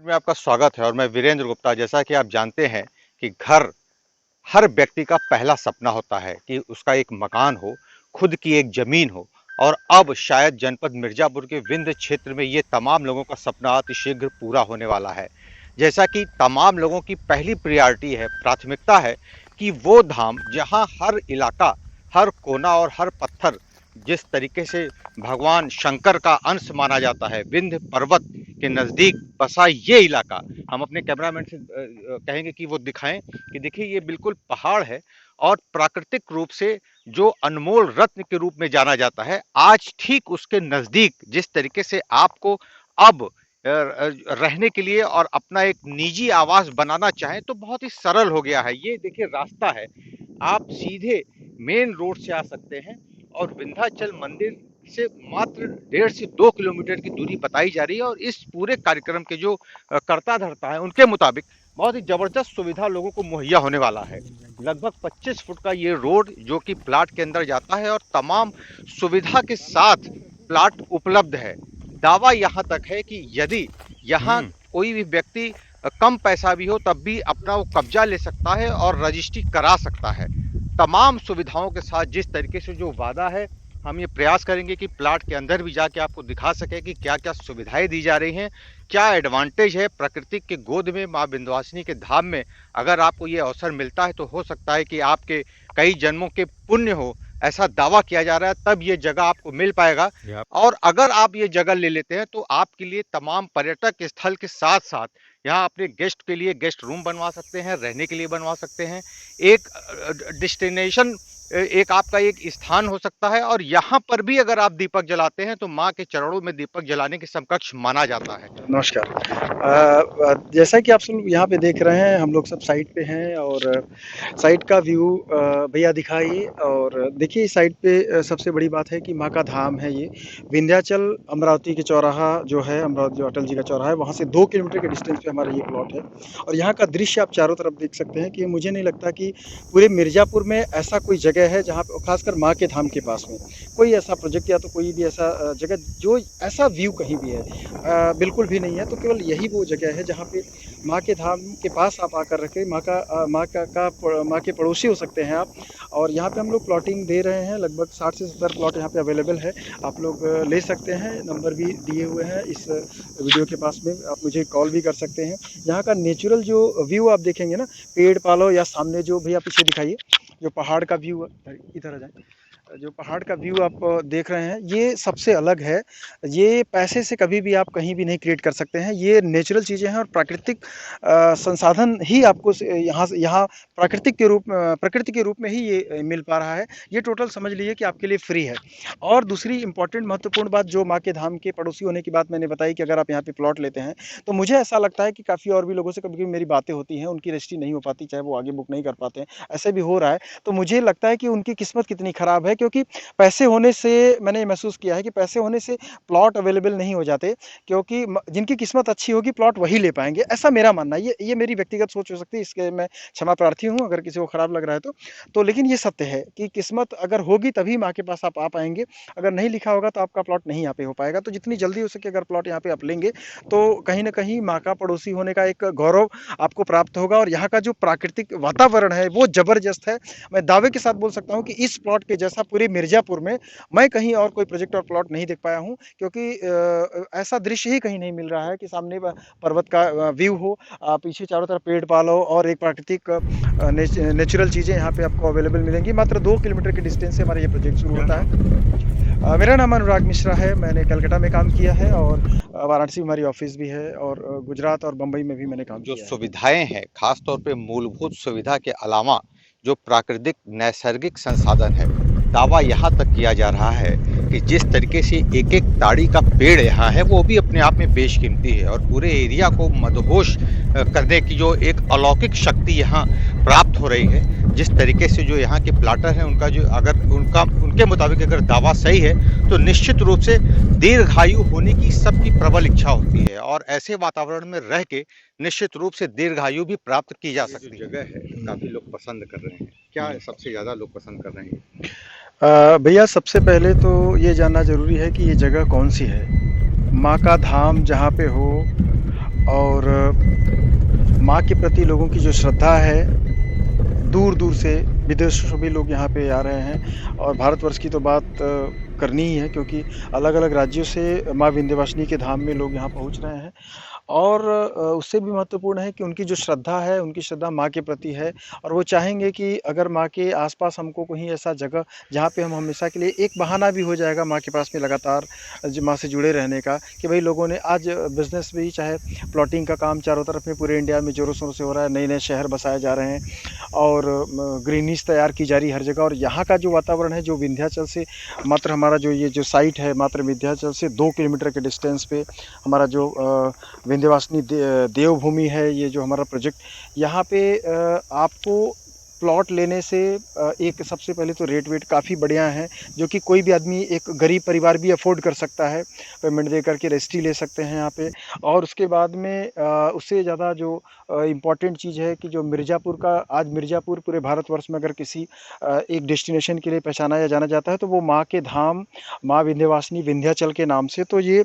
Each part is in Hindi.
में आपका स्वागत है और मैं वीरेंद्र गुप्ता। जैसा कि आप जानते हैं कि घर हर व्यक्ति का पहला सपना होता है कि उसका एक मकान हो, खुद की एक जमीन हो। और अब शायद जनपद मिर्जापुर के विंध्य क्षेत्र में ये तमाम लोगों का सपना अति शीघ्र पूरा होने वाला है। जैसा कि तमाम लोगों की पहली प्रायोरिटी है, प्राथमिकता है कि वो धाम जहां हर इलाका, हर कोना और हर पत्थर जिस तरीके से भगवान शंकर का अंश माना जाता है, विंध्य पर्वत के नजदीक बसा ये इलाका, हम अपने कैमरामैन से कहेंगे कि वो दिखाएं कि देखिए ये बिल्कुल पहाड़ है और प्राकृतिक रूप से जो अनमोल रत्न के रूप में जाना जाता है, आज ठीक उसके नजदीक जिस तरीके से आपको अब रहने के लिए और अपना एक निजी आवास बनाना चाहें तो बहुत ही सरल हो गया है। ये देखिए रास्ता है, आप सीधे मेन रोड से आ सकते हैं और विंध्याचल मंदिर से मात्र 1.5 से 2 किलोमीटर की दूरी बताई जा रही है। और इस पूरे कार्यक्रम के जो कर्ता धर्ता है उनके मुताबिक बहुत ही जबरदस्त सुविधा लोगों को मुहैया होने वाला है। लगभग 25 फुट का ये रोड जो कि प्लाट के अंदर जाता है और तमाम सुविधा के साथ प्लाट उपलब्ध है। दावा यहाँ तक है कि यदि यहाँ कोई भी व्यक्ति कम पैसा भी हो तब भी अपना वो कब्जा ले सकता है और रजिस्ट्री करा सकता है। तमाम सुविधाओं के साथ जिस तरीके से जो वादा है, हम ये प्रयास करेंगे कि प्लाट के अंदर भी जाके आपको दिखा सके कि क्या क्या सुविधाएं दी जा रही हैं, क्या एडवांटेज है प्रकृति के गोद में माँ विंध्यवासिनी के धाम में। अगर आपको ये अवसर मिलता है तो हो सकता है कि आपके कई जन्मों के पुण्य हो, ऐसा दावा किया जा रहा है, तब ये जगह आपको मिल पाएगा। और अगर आप ये जगह ले लेते हैं तो आपके लिए तमाम पर्यटक स्थल के साथ साथ यहाँ अपने गेस्ट के लिए गेस्ट रूम बनवा सकते हैं, रहने के लिए बनवा सकते हैं। एक डेस्टिनेशन, एक आपका एक स्थान हो सकता है। और यहाँ पर भी अगर आप दीपक जलाते हैं तो माँ के चरणों में दीपक जलाने के समकक्ष माना जाता है। नमस्कार। जैसा कि आप सब यहाँ पे देख रहे हैं, हम लोग सब साइट पे हैं और साइट का व्यू भैया दिखाइए। और देखिए इस साइट पे सबसे बड़ी बात है कि माँ का धाम है ये विंध्याचल। अमरावती के चौराहा जो है, अमरावती जो अटल जी का चौराहा है, वहाँ से 2 किलोमीटर के डिस्टेंस पे हमारा ये प्लॉट है। और यहाँ का दृश्य आप चारों तरफ देख सकते हैं कि मुझे नहीं लगता कि पूरे मिर्ज़ापुर में ऐसा कोई जगह है जहाँ पे, खासकर माँ के धाम के पास में, कोई ऐसा प्रोजेक्ट या तो कोई भी ऐसा जगह जो ऐसा व्यू कहीं भी है बिल्कुल भी नहीं है। तो केवल यही वो जगह है जहाँ पे माँ के धाम के पास आप आकर रखे माँ के पड़ोसी हो सकते हैं आप। और यहाँ पे हम लोग प्लॉटिंग दे रहे हैं, लगभग 60 से 70 प्लॉट यहाँ पे अवेलेबल है। आप लोग ले सकते हैं, नंबर भी दिए हुए हैं इस वीडियो के पास में, आप मुझे कॉल भी कर सकते हैं। यहाँ का नेचुरल जो व्यू आप देखेंगे ना, पेड़ पालो या सामने जो भैया पीछे दिखाइए जो पहाड़ का व्यू, इधर आ जाए, जो पहाड़ का व्यू आप देख रहे हैं ये सबसे अलग है। ये पैसे से कभी भी आप कहीं भी नहीं क्रिएट कर सकते हैं। ये नेचुरल चीज़ें हैं और प्राकृतिक संसाधन ही आपको यहाँ प्रकृति के रूप में ही ये मिल पा रहा है। ये टोटल समझ लीजिए कि आपके लिए फ्री है। और दूसरी इंपॉर्टेंट महत्वपूर्ण बात जो माँ के धाम के पड़ोसी होने की बात मैंने बताई कि अगर आप यहाँ पे प्लॉट लेते हैं तो मुझे ऐसा लगता है कि काफ़ी और भी लोगों से कभी कभी मेरी बातें होती हैं, उनकी रजिस्ट्री नहीं हो पाती, चाहे वो आगे बुक नहीं कर पाते हैं, ऐसे भी हो रहा है। तो मुझे लगता है कि उनकी किस्मत कितनी ख़राब है, क्योंकि पैसे होने से मैंने ये महसूस किया है कि पैसे होने से प्लॉट अवेलेबल नहीं हो जाते, क्योंकि जिनकी किस्मत अच्छी होगी प्लॉट वही ले पाएंगे, ऐसा मेरा मानना है। ये मेरी व्यक्तिगत सोच हो सकती है, इसके मैं क्षमा प्रार्थी हूँ अगर किसी को खराब लग रहा है तो लेकिन ये सत्य है कि किस्मत अगर होगी तभी माँ के पास आप आ पाएंगे, अगर नहीं लिखा होगा तो आपका प्लॉट नहीं यहाँ पे हो पाएगा। तो जितनी जल्दी हो सके अगर प्लॉट यहाँ पे आप लेंगे तो कहीं ना कहीं माँ का पड़ोसी होने का एक गौरव आपको प्राप्त होगा। और यहाँ का जो प्राकृतिक वातावरण है वो जबरदस्त है। मैं दावे के साथ बोल सकता हूँ कि इस प्लॉट के जैसा पूरे मिर्जापुर में मैं कहीं और कोई प्रोजेक्ट और प्लॉट नहीं देख पाया हूँ, क्योंकि ऐसा दृश्य ही कहीं नहीं मिल रहा है कि सामने पर्वत का व्यू हो, पीछे चारों तरफ पेड़ पालो और एक प्राकृतिक नेचुरल चीज़ें यहाँ पे आपको अवेलेबल मिलेंगी। मात्र 2 किलोमीटर के डिस्टेंस से हमारा ये प्रोजेक्ट शुरू होता है। मेरा नाम अनुराग मिश्रा है, मैंने कलकत्ता में काम किया है और वाराणसी में हमारी ऑफिस भी है और गुजरात और बम्बई में भी मैंने काम जो किया है। सुविधाएं हैं, खासतौर पे मूलभूत सुविधा के अलावा जो प्राकृतिक नैसर्गिक संसाधन है, दावा यहाँ तक किया जा रहा है कि जिस तरीके से एक एक ताड़ी का पेड़ यहाँ है वो भी अपने आप में बेशकीमती है और पूरे एरिया को मदहोश करने की जो एक अलौकिक शक्ति यहाँ प्राप्त हो रही है। जिस तरीके से जो यहाँ के प्लाटर हैं उनका जो अगर उनके मुताबिक अगर दावा सही है तो निश्चित रूप से दीर्घायु होने की सबकी प्रबल इच्छा होती है और ऐसे वातावरण में रह के निश्चित रूप से दीर्घायु भी प्राप्त की जा सकती है। जगह है काफी लोग पसंद कर रहे हैं, क्या सबसे ज्यादा लोग पसंद कर रहे हैं? भैया सबसे पहले तो ये जानना ज़रूरी है कि ये जगह कौन सी है। माँ का धाम जहाँ पे हो और माँ के प्रति लोगों की जो श्रद्धा है, दूर-दूर से विदेशों से भी लोग यहाँ पे आ रहे हैं और भारतवर्ष की तो बात करनी ही है क्योंकि अलग-अलग राज्यों से माँ विंध्यवासिनी के धाम में लोग यहाँ पहुँच रहे हैं। और उससे भी महत्वपूर्ण है कि उनकी जो श्रद्धा है, उनकी श्रद्धा माँ के प्रति है और वो चाहेंगे कि अगर माँ के आस-पास हमको कहीं ऐसा जगह जहाँ पे हम हमेशा के लिए एक बहाना भी हो जाएगा माँ के पास में लगातार माँ से जुड़े रहने का कि भाई लोगों ने आज बिज़नेस भी चाहे प्लॉटिंग का काम चारों तरफ में पूरे इंडिया में ज़ोरों-शोरों से हो रहा है, नए-नए शहर बसाए जा रहे हैं और ग्रीनरीज़ तैयार की जा रही है हर जगह और यहाँ का जो वातावरण है, जो विंध्याचल से मात्र हमारा जो ये जो साइट है, मात्र विंध्याचल से 2 किलोमीटर के डिस्टेंस पे हमारा जो विंध्यवासिनी देवभूमि है, ये जो हमारा प्रोजेक्ट यहाँ पे आपको प्लॉट लेने से एक सबसे पहले तो रेट वेट काफ़ी बढ़िया हैं, जो कि कोई भी आदमी एक गरीब परिवार भी अफ़ोर्ड कर सकता है, पेमेंट दे कर के रजिस्ट्री ले सकते हैं यहाँ पे। और उसके बाद में उससे ज़्यादा जो इम्पोर्टेंट चीज़ है कि जो मिर्ज़ापुर का आज मिर्ज़ापुर पूरे भारतवर्ष में अगर किसी एक डेस्टिनेशन के लिए पहचाना या जाना जाता है, तो वो माँ के धाम, माँ विंध्यवासिनी विंध्याचल के नाम से। तो ये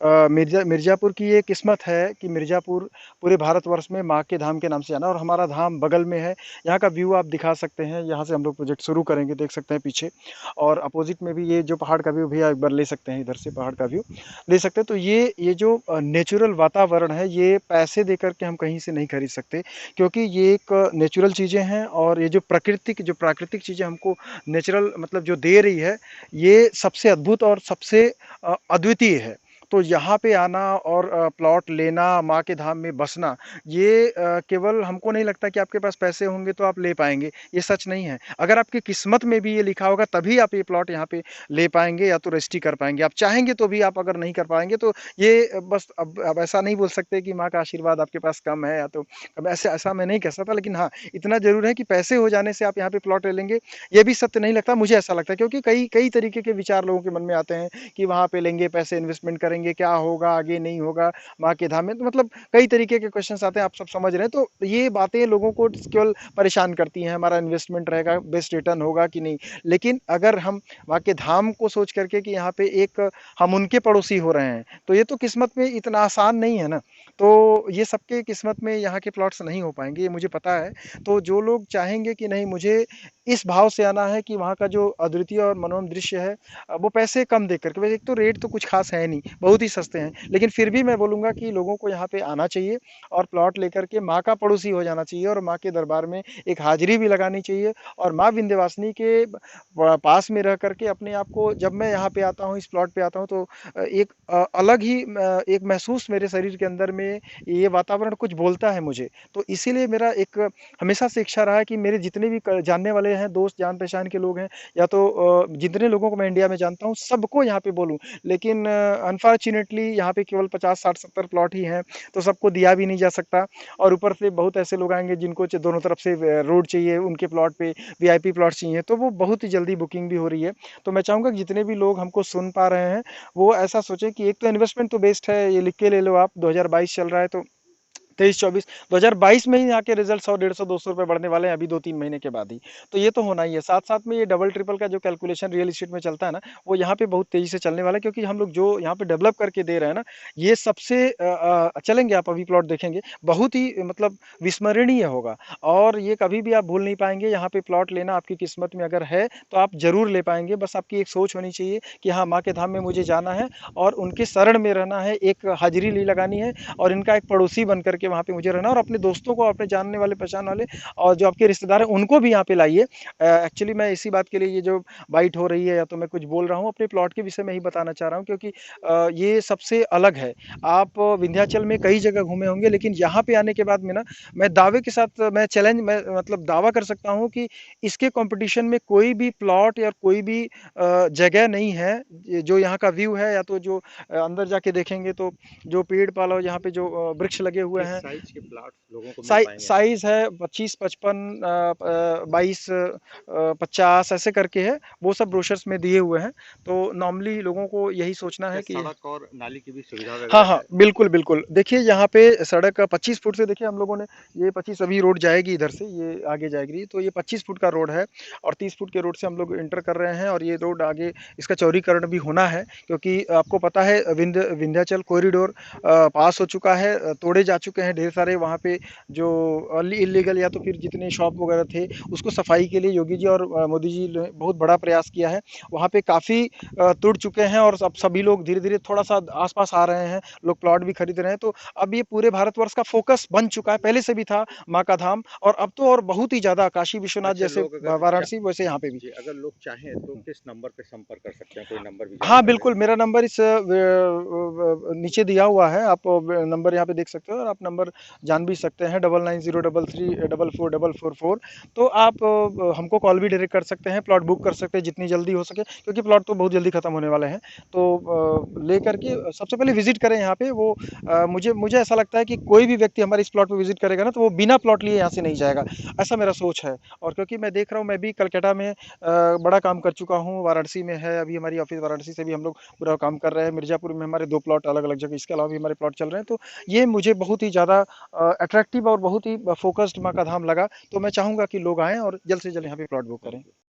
मिर्ज़ापुर की ये किस्मत है कि मिर्ज़ापुर पूरे भारतवर्ष में माँ के धाम के नाम से जाना और हमारा धाम बगल में है। यहाँ का व्यू आप दिखा सकते हैं, यहाँ से हम लोग प्रोजेक्ट शुरू करेंगे, देख सकते हैं पीछे और अपोजिट में भी ये जो पहाड़ का व्यू भैया एक बार ले सकते हैं, इधर से पहाड़ का व्यू ले सकते हैं। तो ये जो नेचुरल वातावरण है, ये पैसे दे कर के हम कहीं से नहीं खरीद सकते क्योंकि ये एक नेचुरल चीज़ें हैं और ये जो प्राकृतिक चीज़ें हमको नेचुरल मतलब जो दे रही है, ये सबसे अद्भुत और सबसे अद्वितीय है। तो यहाँ पे आना और प्लॉट लेना, माँ के धाम में बसना, ये केवल हमको नहीं लगता कि आपके पास पैसे होंगे तो आप ले पाएँगे, ये सच नहीं है। अगर आपकी किस्मत में भी ये लिखा होगा तभी आप ये प्लॉट यहाँ पे ले पाएँगे या तो रजिस्ट्री कर पाएँगे। आप चाहेंगे तो भी आप अगर नहीं कर पाएँगे तो ये बस अब ऐसा नहीं बोल सकते कि माँ का आशीर्वाद आपके पास कम है या तो अब ऐसा मैं नहीं कह सकता लेकिन हाँ, इतना ज़रूर है कि पैसे हो जाने से आप यहाँ पे प्लॉट ले लेंगे, ये भी सत्य नहीं लगता, मुझे ऐसा लगता है क्योंकि कई कई तरीके के विचार लोगों के मन में आते हैं कि वहाँ पे लेंगे, पैसे इन्वेस्टमेंट करेंगे, क्या होगा, आगे नहीं होगा माँ के धाम में। तो मतलब कई तरीके के क्वेश्चंस आते हैं, आप सब समझ रहे हैं। तो ये बातें लोगों को केवल परेशान करती हैं, हमारा इन्वेस्टमेंट रहेगा, बेस्ट रिटर्न होगा कि नहीं। लेकिन अगर हम वहाँ के धाम को सोच करके कि यहाँ पे एक हम उनके पड़ोसी हो रहे हैं, तो ये तो किस्मत में इतना आसान नहीं है ना। तो ये सबके किस्मत में यहाँ के प्लॉट्स नहीं हो पाएँगे, ये मुझे पता है। तो जो लोग चाहेंगे कि नहीं मुझे इस भाव से आना है कि वहाँ का जो अद्वितीय और मनोरम दृश्य है वो पैसे कम दे करके वैसे एक तो रेट तो कुछ खास है नहीं, बहुत ही सस्ते हैं। लेकिन फिर भी मैं बोलूँगा कि लोगों को यहाँ पे आना चाहिए और प्लॉट लेकर के माँ का पड़ोसी हो जाना चाहिए और माँ के दरबार में एक हाज़िरी भी लगानी चाहिए और माँ विंध्यवासिनी के पास में रह करके अपने आप को जब मैं यहाँ पे आता हूँ, इस प्लॉट पे आता हूँ तो एक अलग ही एक महसूस मेरे शरीर के अंदर में ये वातावरण कुछ बोलता है मुझे। तो इसीलिए मेरा एक हमेशा से इच्छा रहा है कि मेरे जितने भी जानने वाले हैं, दोस्त जान-पहचान के लोग हैं या तो जितने लोगों को मैं इंडिया में जानता हूँ, सबको यहाँ पे बोलूँ। लेकिन अनफॉर्च्यूनेटली यहाँ पे केवल 50, 60, 70 प्लॉट ही हैं, तो सबको दिया भी नहीं जा सकता और ऊपर से बहुत ऐसे लोग आएँगे जिनको दोनों तरफ से रोड चाहिए, उनके प्लॉट पे वीआईपी प्लॉट चाहिए, तो वो बहुत ही जल्दी बुकिंग भी हो रही है। तो मैं चाहूँगा कि जितने भी लोग हमको सुन पा रहे हैं, वो ऐसा सोचें कि एक तो इन्वेस्टमेंट तो बेस्ट है, ये लिख के ले लो आप, 2022 चल रहा है तो 23-24 2022 में ही आके रिजल्ट 100 150 200 रुपए बढ़ने वाले हैं अभी 2-3 महीने के बाद ही। तो ये तो होना ही है। साथ-साथ में ये डबल ट्रिपल का जो कैलकुलेशन रियल एस्टेट में चलता है ना, वो यहाँ पे बहुत तेज़ी से चलने वाला है क्योंकि हम लोग जो यहाँ पे डेवलप करके दे रहे हैं ना, ये सबसे चलेंगे आप अभी प्लॉट देखेंगे, बहुत ही मतलब विस्मरणीय होगा और ये कभी भी आप भूल नहीं पाएँगे। यहाँ पे प्लॉट लेना आपकी किस्मत में अगर है, तो आप ज़रूर ले पाएँगे। बस आपकी एक सोच होनी चाहिए कि हाँ, माँ के धाम में मुझे जाना है और उनके शरण में रहना है, एक हाज़िरी लगानी है और इनका एक पड़ोसी बन कर के वहाँ पे मुझे रहना और अपने दोस्तों को, अपने जानने वाले, पहचान वाले और जो आपके रिश्तेदार हैं, उनको भी यहाँ पे लाइए। एक्चुअली मैं इसी बात के लिए ये जो बाइट हो रही है या तो मैं कुछ बोल रहा हूँ, अपने प्लॉट के विषय में ही बताना चाह रहा हूँ क्योंकि ये सबसे अलग है। आप विंध्याचल में कई जगह घूमे होंगे, लेकिन यहाँ पे आने के बाद में ना, मैं दावे के साथ मैं मतलब दावा कर सकता हूँ कि इसके कॉम्पिटिशन में कोई भी प्लॉट या कोई भी जगह नहीं है, जो यहाँ का व्यू है या तो जो अंदर जाके देखेंगे तो जो पेड़-पाला यहाँ पे जो वृक्ष लगे हुए किस हैं, साइज के प्लॉट्स लोगों को मिल पाएंगे यहाँ पे? साइज़ है 25, 55 22 50 ऐसे करके है, वो सब ब्रोशर्स में दिए हुए हैं। तो नॉर्मली लोगों को यही सोचना क्या है कि सड़क और नाली की भी सुविधा हाँ, वगैरह हाँ, है? बिल्कुल, बिल्कुल। देखिए यहाँ पे सड़क 25 फुट से देखिए हम लोगों ने ये 25 अभी रोड जाएगी इधर से, ये आगे जाएगी, तो ये 25 फुट का रोड है और 30 फुट के रोड से हम लोग एंटर कर रहे हैं और ये रोड आगे इसका चौड़ीकरण भी होना है क्योंकि आपको पता है विंध्याचल कॉरिडोर पास हो चुका है, तोड़े जा चुके हैं हैं ढेर सारे वहाँ पे जो इलीगल या तो फिर जितने शॉप वगैरह थे उसको सफाई के लिए योगी जी और मोदी जी ने बहुत बड़ा प्रयास किया है। वहाँ पे काफ़ी तुड़ चुके हैं और अब सभी लोग धीरे-धीरे थोड़ा-सा आस-पास आ रहे हैं, लोग प्लॉट भी खरीद रहे हैं। तो अब ये पूरे भारतवर्ष का फ़ोकस बन चुका है, पहले से भी था माँ का धाम और अब तो और बहुत ही ज़्यादा काशी विश्वनाथ अच्छा, जैसे लोग अगर वाराणसी वैसे यहाँ पे भी। जी, अगर लोग चाहें तो किस नंबर पे संपर्क कर सकते हैं? कोई नंबर भी जारी हाँ, कर दें? बिल्कुल, मेरा नंबर इस नीचे दिया हुआ है, आप नंबर यहाँ पे देख सकते हो और आप नंबर जान भी सकते हैं 9903344444। तो आप हमको कॉल भी डायरेक्ट कर सकते हैं, प्लॉट बुक कर सकते हैं जितनी जल्दी हो सके क्योंकि प्लॉट तो बहुत जल्दी खत्म होने वाले हैं। तो लेकर के सबसे पहले विज़िट करें यहाँ पे वो मुझे मुझे ऐसा लगता है कि कोई भी व्यक्ति हमारे इस प्लॉट पे विज़िट करेगा ना, तो वो बिना प्लॉट लिए यहाँ से नहीं जाएगा, ऐसा मेरा सोच है। और क्योंकि मैं देख रहा हूँ, मैं भी कलकत्ता में बड़ा काम कर चुका हूँ, वाराणसी में है, अभी हमारी ऑफ़िस वाराणसी से भी हम लोग पूरा काम कर रहे हैं, मिर्ज़ापुर में हमारे 2 प्लॉट अलग-अलग जगह, इसके अलावा भी हमारे प्लॉट चल रहे हैं। तो ये मुझे बहुत ही ज़्यादा अट्रैक्टिव और बहुत ही फ़ोकस्ड मकाधाम लगा, तो मैं चाहूँगा कि लोग आएँ और जल्द से जल्द यहाँ पे प्लॉट बुक करें।